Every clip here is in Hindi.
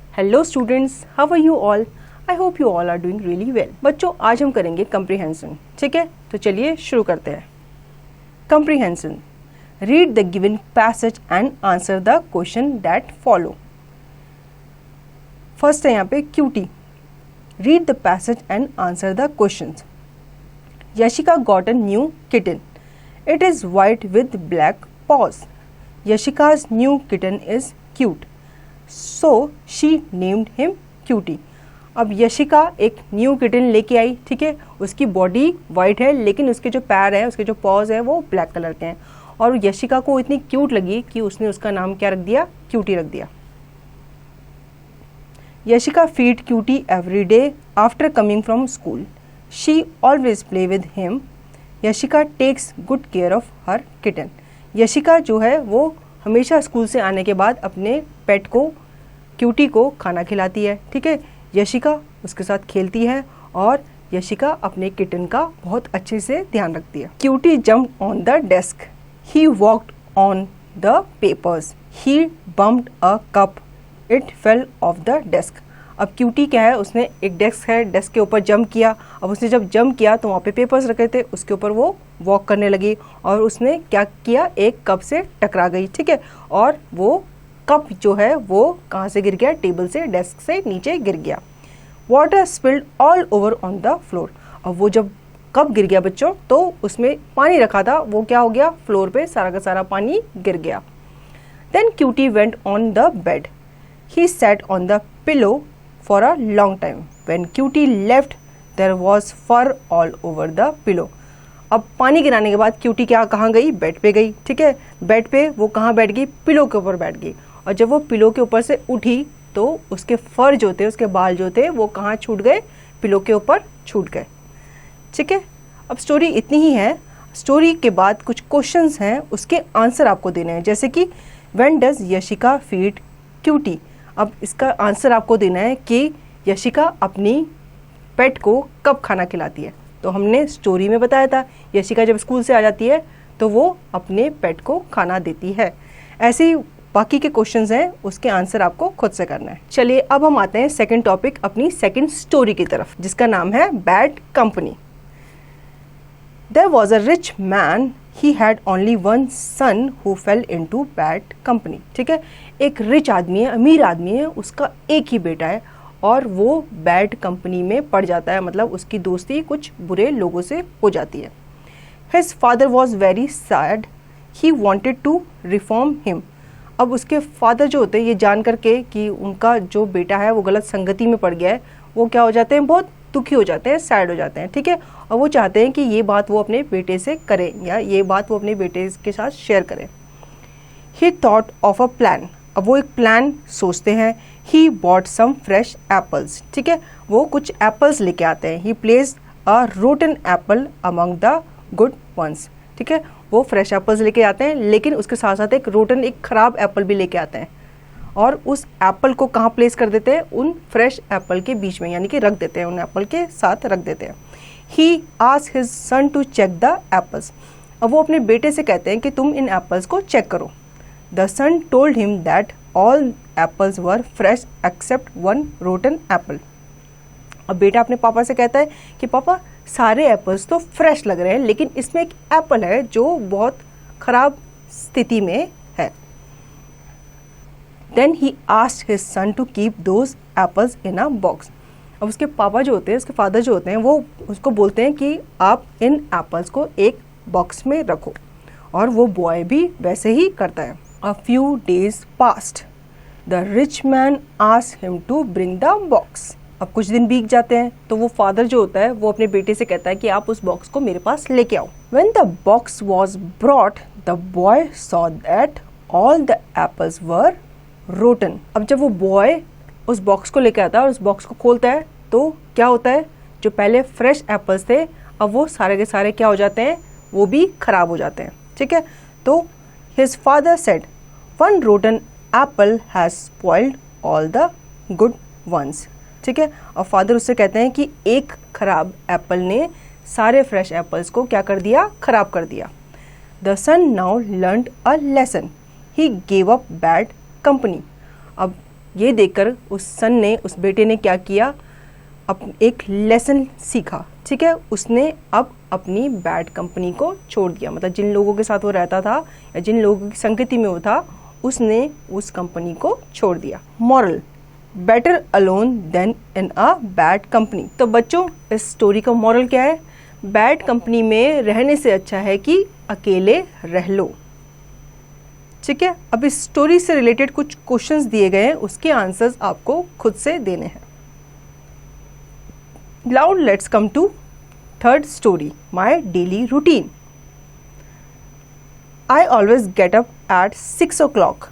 Hello students, how are you all? I hope you all are doing really well. बच्चों, आज हम करेंगे कंप्रीहेंशन। ठीक है, तो चलिए शुरू करते हैं। Comprehension, read the given passage and answer the question that follow. First है यहाँ पे cutie. Read the passage and answer the questions. Yashika got a new kitten. It is white with black paws. Yashika's new kitten is cute, so she named him Cutie. अब यशिका एक न्यू किटन लेके आई, ठीक है। उसकी बॉडी वाइट है, लेकिन उसके जो पैर है, उसके जो पॉज है, वो ब्लैक कलर के हैं। और यशिका को इतनी क्यूट लगी कि उसने उसका नाम क्या रख दिया? क्यूटी रख दिया। Yashika feed cutie every day after coming from school. She always play with him. Yashika takes good care of her kitten. Yashika जो है वो हमेशा स्कूल से आने के बाद अपने पेट को, क्यूटी को खाना खिलाती है, ठीक है। यशिका उसके साथ खेलती है और यशिका अपने किटन का बहुत अच्छे से ध्यान रखती है। Cutie jumped on the desk. He walked on the papers. He bumped a cup. It fell off the desk. अब क्यूटी क्या है, उसने एक डेस्क है, डेस्क के ऊपर जंप किया। अब उसने जब जंप किया तो वहाँ पे पेपर्स रखे थे, उसके ऊपर वो वॉक करने लगी और उसने क्या किया, एक कप से टकरा गई, ठीक है। और वो कप जो है वो कहाँ से गिर गया? टेबल से, डेस्क से नीचे गिर गया। Water spilled all over on the floor. अब वो जब कप गिर गया बच्चों, तो उसमें पानी रखा था, वो क्या हो गया? फ्लोर पे सारा का सारा पानी गिर गया। Then cutie went on the bed. He sat on the pillow for a long time. When Cutie left, there was fur all over the pillow. अब पानी गिराने के बाद क्यूटी क्या कहाँ गई? बेड पे गई, ठीक है। बेड पे वो कहाँ बैठ गई? पिलो के ऊपर बैठ गई। और जब वो पिलो के ऊपर से उठी तो उसके फर जो थे, उसके बाल जो थे, वो कहाँ छूट गए? पिलो के ऊपर छूट गए, ठीक है। अब स्टोरी इतनी ही है। स्टोरी के बाद कुछ क्वेश्चंस हैं, उसके आंसर आपको देने हैं। जैसे कि when does Yashika feed cutie. अब इसका आंसर आपको देना है कि यशिका अपनी पेट को कब खाना खिलाती है। तो हमने स्टोरी में बताया था, यशिका जब स्कूल से आ जाती है तो वो अपने पेट को खाना देती है। ऐसे ही बाकी के क्वेश्चंस हैं, उसके आंसर आपको खुद से करना है। चलिए अब हम आते हैं सेकंड टॉपिक, अपनी सेकंड स्टोरी की तरफ, जिसका नाम है bad company. There was a rich man. He had only one son who fell into bad company. ठीक है, एक रिच आदमी है, अमीर आदमी है, उसका एक ही बेटा है और वो बैड कंपनी में पड़ जाता है, मतलब उसकी दोस्ती कुछ बुरे लोगों से हो जाती है. His father was very sad. He wanted to reform him. अब उसके फादर जो होते हैं, ये जान करके कि उनका जो बेटा है वो गलत संगति में पड़ गया है, वो क्या हो जाते हैं? बहुत दुखी हो जाते हैं, सैड हो जाते हैं, ठीक है। और वो चाहते हैं कि ये बात वो अपने बेटे से करें या ये बात वो अपने बेटे के साथ शेयर करें. He thought of a plan. अब वो एक प्लान सोचते हैं. He bought some fresh apples. ठीक है, वो कुछ एप्पल्स लेके आते हैं. He place a rotten apple among the good ones. ठीक है, वो फ्रेश एप्पल्स लेके आते हैं, लेकिन उसके साथ साथ एक रोटन, एक खराब एप्पल भी लेके आते हैं और उस एप्पल को कहाँ प्लेस कर देते हैं? उन फ्रेश एप्पल के बीच में, यानी कि रख देते हैं, उन एप्पल के साथ रख देते हैं. He asked his son to check the apples. अब वो अपने बेटे से कहते हैं कि तुम इन एप्पल्स को चेक करो. The son told him that all apples were fresh except one rotten apple. अब बेटा अपने पापा से कहता है कि पापा सारे एप्पल्स तो फ्रेश लग रहे हैं, लेकिन इसमें एक एप्पल है जो बहुत खराब स्थिति में है. Then he asked his son to keep those apples in a box. अब उसके पापा जो होते हैं, उसके फादर जो होते हैं, वो उसको बोलते हैं कि आप इन एप्पल्स को एक बॉक्स में रखो, और वो बॉय भी वैसे ही करता है. A few days passed. The rich man asked him to bring the box. अब कुछ दिन बीत जाते हैं तो वो फादर जो होता है वो अपने बेटे से कहता है कि आप उस बॉक्स को मेरे पास लेके आओ. When the box was brought, the boy saw that all the apples were rotten. अब जब वो बॉय उस बॉक्स को लेकर आता है और उस बॉक्स को खोलता है तो क्या होता है? जो पहले फ्रेश एप्पल्स थे, अब वो सारे के सारे क्या हो जाते हैं? वो भी खराब हो जाते हैं. ठीक है, तो his father said one rotten apple has spoiled all the good ones. ठीक है, और फादर उससे कहते हैं कि एक खराब एप्पल ने सारे फ्रेश एप्पल्स को क्या कर दिया? खराब कर दिया. The son now learned a lesson. He gave up bad company. अब ये देखकर उस सन ने, उस बेटे ने क्या किया, एक लेसन सीखा, ठीक है। उसने अब अपनी बैड कंपनी को छोड़ दिया, मतलब जिन लोगों के साथ वो रहता था या जिन लोगों की संगति में वो था, उसने उस कंपनी को छोड़ दिया। Moral, better alone than in a bad company. तो बच्चों, इस स्टोरी का मॉरल क्या है? बैड कंपनी में रहने से अच्छा है कि अकेले रह लो, ठीक है। अब इस स्टोरी से रिलेटेड कुछ क्वेश्चंस दिए गए हैं, उसके आंसर्स आपको खुद से देने हैं। Now let's come to third story, my daily routine. I always get up at 6 o'clock.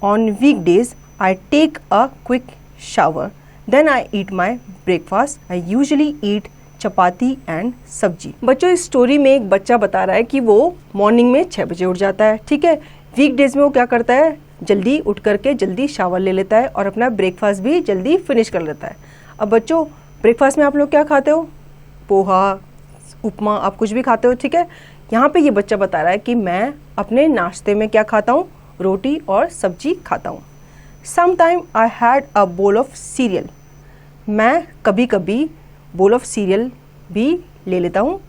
On weekdays, I take a quick shower. Then I eat my breakfast. I usually eat chapati and सब्जी। बच्चों, इस स्टोरी में एक बच्चा बता रहा है कि वो मॉर्निंग में 6 बजे उठ जाता है, ठीक है। वीकडेज में वो क्या करता है, जल्दी उठ करके जल्दी शावर ले लेता है और अपना ब्रेकफास्ट भी जल्दी फिनिश कर लेता है। अब बच्चों, ब्रेकफास्ट में आप लोग क्या खाते हो? पोहा, उपमा, आप कुछ भी खाते हो, ठीक है। यहाँ पे ये बच्चा बता रहा है कि मैं अपने नाश्ते में क्या खाता हूँ, रोटी और सब्जी खाता हूँ। Sometime I had a bowl of serial, मैं कभी कभी बोल ऑफ सीरियल भी ले लेता हूँ।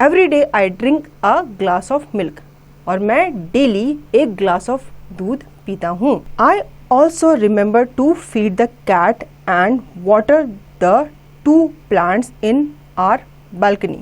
Every day I drink a glass of milk, और मैं डेली एक ग्लास ऑफ दूध पीता हूँ। I also remember to feed the cat and water the 2 plants in our balcony।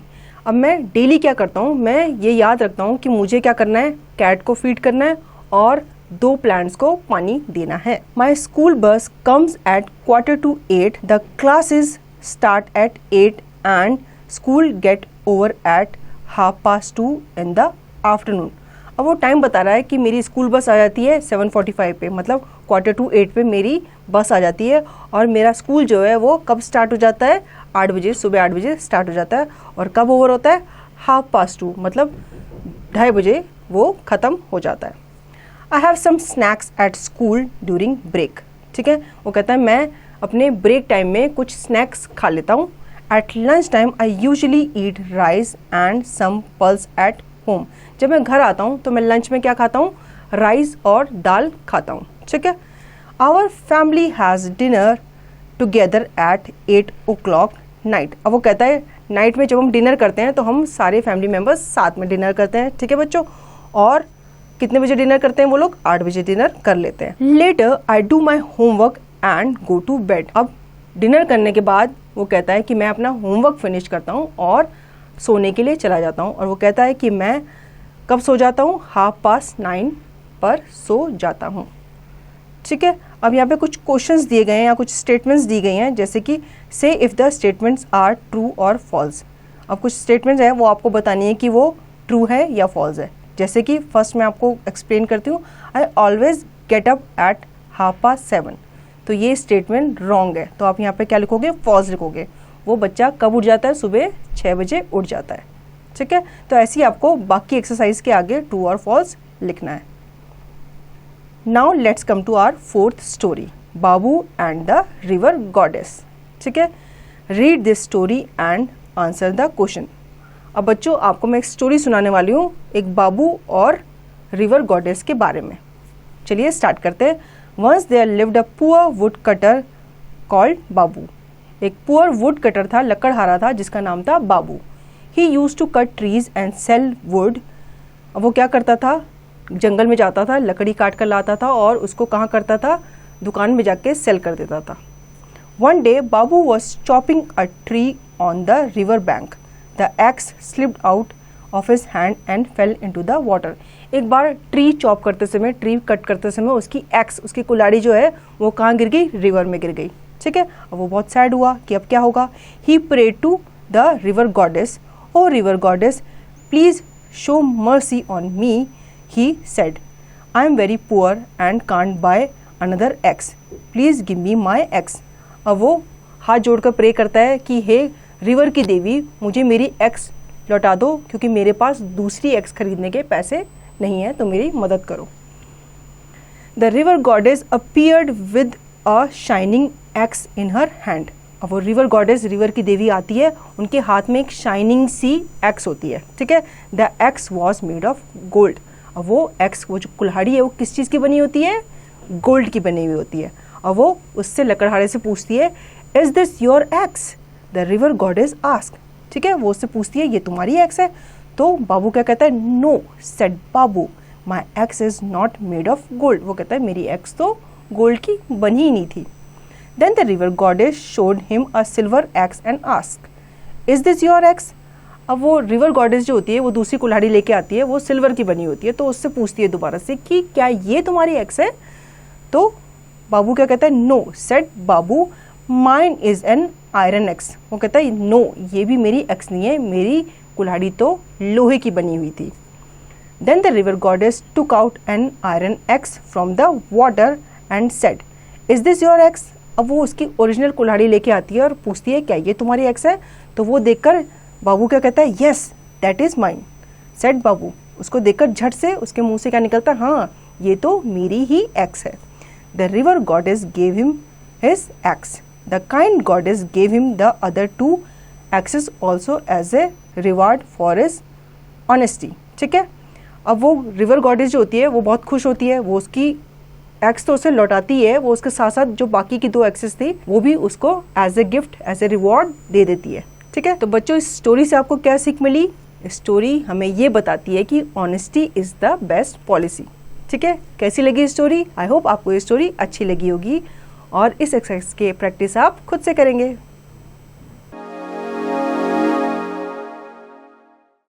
अब मैं डेली क्या करता हूँ, मैं ये याद रखता हूँ कि मुझे क्या करना है, कैट को फीड करना है और 2 प्लांट्स को पानी देना है। My school bus comes at 7:45, the classes start at 8 and school get over at 2:30 in the afternoon. अब वो टाइम बता रहा है कि मेरी स्कूल बस आ जाती है 7:45 पे, मतलब 7:45 पे मेरी बस आ जाती है और मेरा स्कूल जो है वो कब स्टार्ट हो जाता है, 8 बजे, सुबह 8 बजे स्टार्ट हो जाता है और कब ओवर होता है, 2:30, मतलब 2:30 बजे वो ख़त्म हो जाता है। I have some snacks at school during break, ठीक है। वो कहता है मैं अपने ब्रेक टाइम में कुछ स्नैक्स खा लेता हूँ। At lunch time I usually eat rice and some pulse at home. जब मैं घर आता हूँ तो मैं लंच में क्या खाता हूँ, राइस और दाल खाता हूँ, ठीक है। Our family has dinner together at 8 o'clock night. अब वो कहता है नाइट में जब हम डिनर करते हैं तो हम सारे फैमिली मेम्बर्स साथ में डिनर करते हैं, ठीक है बच्चों। और कितने बजे डिनर करते हैं वो लोग? 8 बजे डिनर कर लेते हैं। Later I do my homework and go to bed. अब डिनर करने के बाद वो कहता है कि मैं अपना होमवर्क फिनिश करता हूँ और सोने के लिए चला जाता हूँ। और वो कहता है कि मैं कब सो जाता हूँ, 9:30 पर सो जाता हूँ, ठीक है। अब यहाँ पे कुछ क्वेश्चंस दिए गए हैं या कुछ स्टेटमेंट्स दी गई हैं, जैसे कि say if the statements are true और फॉल्स। अब कुछ स्टेटमेंट्स हैं वो आपको बतानी है कि वो ट्रू है या फॉल्स है। जैसे कि फर्स्ट मैं आपको एक्सप्लेन करती हूँ, I always get up at 7:30। तो ये स्टेटमेंट रॉन्ग है, तो आप यहाँ पे क्या लिखोगे, फॉल्स लिखोगे। वो बच्चा कब उठ जाता है, सुबह 6 बजे उठ जाता है, ठीक है। तो ऐसे ही आपको बाकी एक्सरसाइज के आगे ट्रू और फॉल्स लिखना है। Now let's come to our 4th story, Babu and the river goddess, ठीक है। Read this story and answer the question. अब बच्चों, आपको मैं एक स्टोरी सुनाने वाली हूँ, एक बाबू और रिवर गॉडेस के बारे में। चलिए स्टार्ट करते हैं। Once there lived a poor wood cutter called Babu. एक पुअर वुड कटर था, लकड़हारा था, जिसका नाम था Babu. He used to cut trees and sell wood. अब वो क्या करता था, जंगल में जाता था, लकड़ी काट कर लाता था और उसको कहाँ करता था, दुकान में जाके सेल कर देता था। One day Babu was chopping a tree on the river bank. The x slipped out of his hand and fail into the water. एक बार ट्री चॉप करते समय, ट्री कट करते समय उसकी एक्स, उसकी कुल्हाड़ी जो है वो कहाँ गिर गई, रिवर में गिर गई, ठीक है। अब वो बहुत सैड हुआ कि अब क्या होगा। He prayed to the river goddess, O river goddess please show mercy on me. He said, I am very poor and can't buy another eggs. Please give me my eggs. अब वो हाथ जोड़कर प्रे करता है कि हे रिवर की देवी, मुझे मेरी एग्स लौटा दो, क्योंकि मेरे पास दूसरी एग्स खरीदने के पैसे नहीं है, तो मेरी मदद करो। The river goddess appeared with a shining axe in her hand. अब वो रिवर गॉडेस, रिवर की देवी आती है, उनके हाथ में एक शाइनिंग सी एक्स होती है, ठीक है। The x was made of gold. अब वो एक्स, वो जो कुल्हाड़ी है वो किस चीज़ की बनी होती है, गोल्ड की बनी हुई होती है। और वो उससे लकड़हारे से पूछती है, is this your x? The river goddess ask, ठीक है, वो उससे पूछती है ये तुम्हारी एक्स है? तो बाबू क्या कहता है, no said Babu, my axe is not made of gold. वो कहता है मेरी एक्स तो गोल्ड की बनी ही नहीं थी। Then the river goddess showed him a silver axe and ask, is this your axe? अब वो रिवर गॉडेस जो होती है वो दूसरी कुल्हाड़ी लेके आती है, वो सिल्वर की बनी होती है, तो उससे पूछती है दोबारा से कि क्या ये तुम्हारी एक्स है? तो बाबू क्या कहता है, no said Babu, mine is an iron axe. वो कहता है नो, ये भी मेरी एक्स नहीं है, मेरी कुल्हाड़ी तो लोहे की बनी हुई थी। Then the river goddess took out an iron axe from the water and said, is this your axe? अब वो उसकी ओरिजिनल कुल्हाड़ी लेके आती है और पूछती है क्या ये तुम्हारी एक्स है? तो वो देखकर बाबू क्या कहता है, yes that is mine said Babu. उसको देखकर झट से उसके मुंह से क्या निकलता है, हाँ ये तो मेरी ही एक्स है। The river goddess gave him his axe, the kind goddess gave him the other 2 axes also as a reward for his honesty, ठीक है। अब वो रिवर गॉडेस जो होती है वो बहुत खुश होती है, वो उसकी एक्स तो उसे लौटाती है, वो उसके साथ साथ जो बाकी की 2 एक्सेस थी वो भी उसको as a gift as a reward दे देती है, ठीक है। तो बच्चों इस स्टोरी से आपको क्या सीख मिली? स्टोरी हमें ये बताती है कि honesty is the best policy, ठीक है। कैसी लगी स्टोरी? आई होप आपको ये स्टोरी अच्छी लगी होगी और इस एक्सरसाइज के प्रैक्टिस आप खुद से करेंगे।